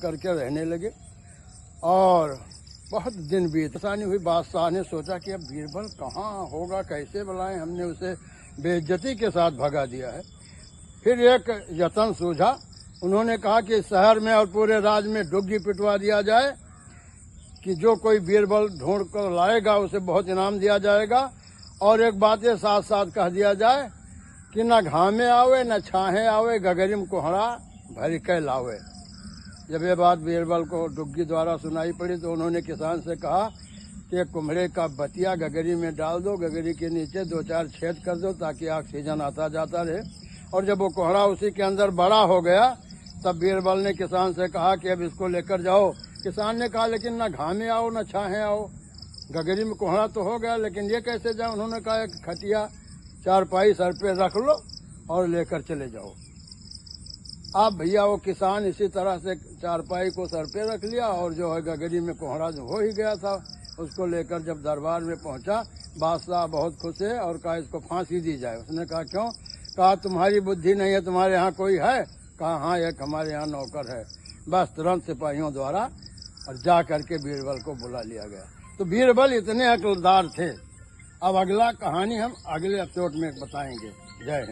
करके रहने लगे। और बहुत दिन बीत आसानी हुई। बादशाह ने सोचा कि अब बीरबल कहाँ होगा, कैसे बुलाएं, हमने उसे बेइज्जती के साथ भगा दिया है। फिर एक यत्न सूझा। उन्होंने कहा कि शहर में और पूरे राज्य में डुग्गी पिटवा दिया जाए कि जो कोई बीरबल ढूंढ कर लाएगा उसे बहुत इनाम दिया जाएगा। और एक बात ये साथ साथ कह दिया जाए कि न घामे आवे न छाहे आवे, गगरिम कोहड़ा भर के लावे। जब ये बात बीरबल को डुग्गी द्वारा सुनाई पड़ी तो उन्होंने किसान से कहा कि कुम्हड़े का बतिया गगरी में डाल दो, गगरी के नीचे 2-4 छेद कर दो ताकि ऑक्सीजन आता जाता रहे। और जब वो कोहड़ा उसी के अंदर बड़ा हो गया तब बीरबल ने किसान से कहा कि अब इसको लेकर जाओ। किसान ने कहा लेकिन न घामे आओ न छाहे आओ, गगरी में कोहड़ा तो हो गया, लेकिन ये कैसे जाओ। उन्होंने कहा एक खटिया चारपाई सर पे रख लो और लेकर चले जाओ। अब भैया वो किसान इसी तरह से चारपाई को सर पे रख लिया और जो है गगरी में कोहड़ा जो हो ही गया था उसको लेकर जब दरबार में पहुंचा, बादशाह बहुत खुश है और कहा इसको फांसी दी जाए। उसने कहा क्यों? कहा तुम्हारी बुद्धि नहीं है, तुम्हारे यहाँ कोई है? कहा हाँ, एक हमारे यहाँ नौकर है। बस तुरंत सिपाहियों द्वारा और जा करके बीरबल को बुला लिया गया। तो बीरबल इतने अक्लदार थे। अब अगला कहानी हम अगले एपिसोड में बताएंगे। जय हिंद।